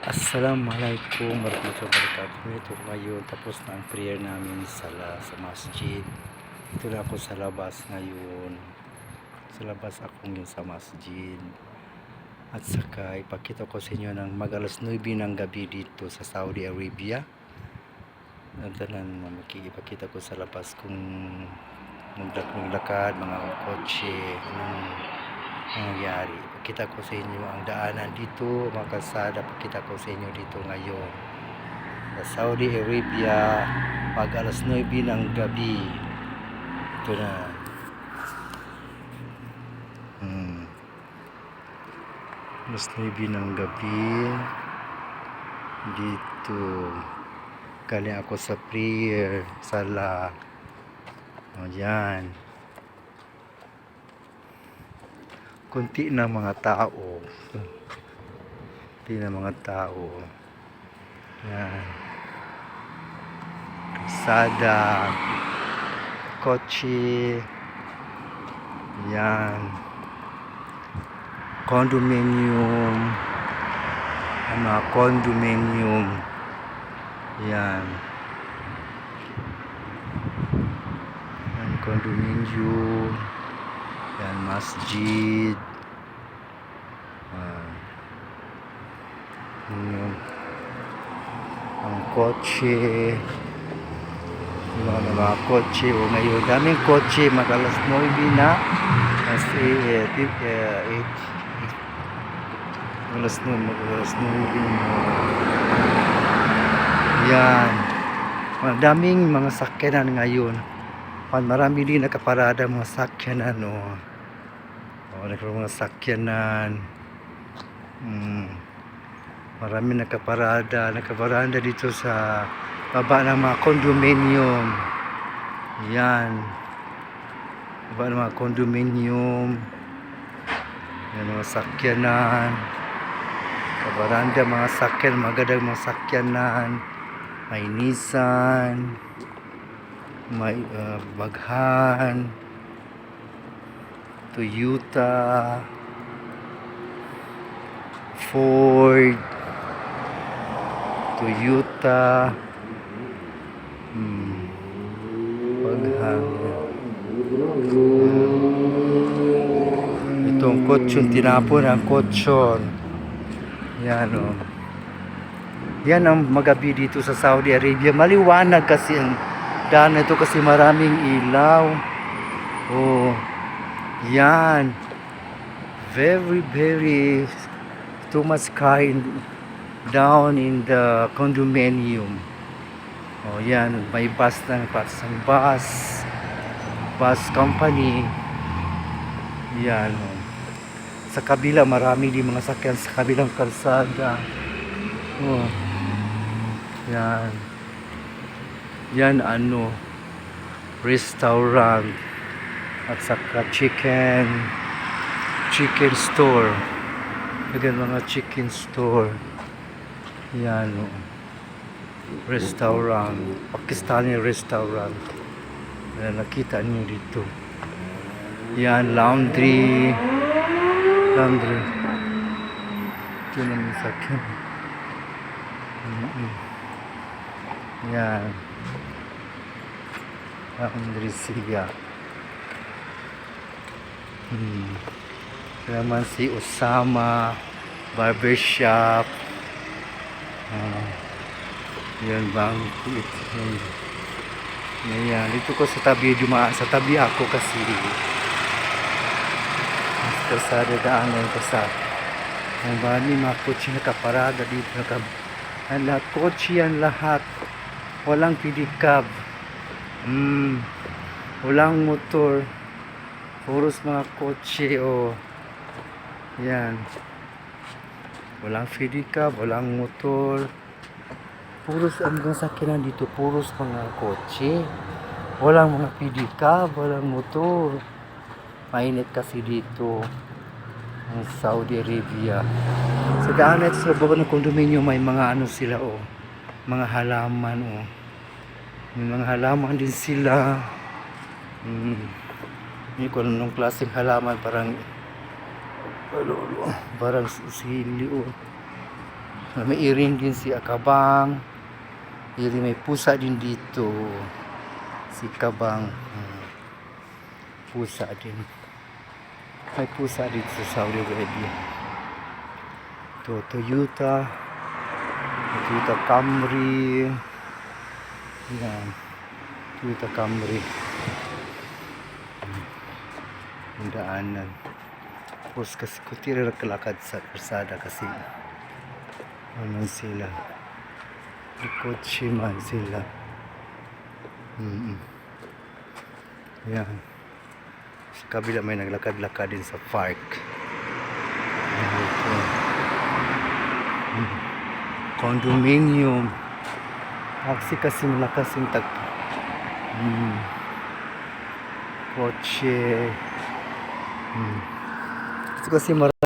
Assalamualaikum warahmatullahi wabarakatuh. Ito ngayon, tapos na ang prayer namin sa masjid. Ito na ako sa labas ngayon. Sa labas ako ngayon sa masjid. At saka ipakita ko sa inyo ng mag-alas 9 ng gabi dito sa Saudi Arabia. Nandanan makikipakita ko sa labas kung maglakad, mga kotse, anong nangyari. Pakita ko sa inyo ang daanan dito, mga kalsada. Pakita ko sa inyo dito ngayon sa Saudi Arabia, pag alas 9 ng gabi. Ito na. Alas 9 ng gabi dito. Galing ako sa prayer, sala. O yan, kunti na mga tao. Kunti na mga tao. Yan. Kalsada, kotse. Yan. Condominium. Mga condominium. Yan. Yan, condominium. Yan, masjid. Ang kotse, mga kotse. O ngayon, daming kotse, mag-alas 9 na. As 8 alas 9 na. Yan, madaming mga sakyanan ngayon. Marami din nakaparada mga sakyanan. Nagkaroon mga sakyanan. Marami nakaparada dito sa baba ng mga condominium. Yan, baba ng mga condominium. Yan, mga sakyanan, kabaranda, mga sakyan, magandang mga sakyanan. May Nissan, may Baghan, Toyota, Ford, Toyota, Baghan. Itong kotsyon, tinapon ang kotsyon. Yan o. Yan ang magabi dito sa Saudi Arabia. Maliwanag kasi ang daan ito kasi maraming ilaw. Yan. Very too much car down in the condominium. Yan, may bus company. Yan. Sa kabila marami din mga sakyan sa kabilang kalsada. Yan. Yan restaurant at saka chicken store. Again, mga chicken store. Yan, restaurant, Pakistani restaurant. Yan, nakita niyo dito. Yan, laundry. Ito naman sakyan. Yan, laundry siya. Naman si Osama barbershop. Yan, bangkit. Yan, dito ko sa tabi, sa tabi ako kasi kalsada, daanan ko sa ang bani mga kotse nakaparada dito, lahat kotse yan, lahat walang pedicab, walang motor, puros mga kotse. Yan, walang pedicab, walang motor, puros ang mga sakyanan dito, puros mga kotse, walang mga pedicab, walang motor. Mainit kasi dito ang Saudi Arabia. Sa daanan sa baba ng condominium may mga sila mga halaman. May mga halaman din sila. Hindi ko alam ng klaseng halaman, parang sili May iring din si Akabang. Iring, may pusa din dito. Si Kabang. Pusa din. May pusa dito sa Saudi Arabia. Ito, Toyota. Toyota Camry. Yan. Toyota Camry. Yung daanan. Tapos kasi kutira kalakad sa kalsada kasi ano sila. Kotse man sila. Yan. Sa kabila may naglakad-lakad din sa park. Condominium. Taxi kasi malakas yung kotse. Ito kasi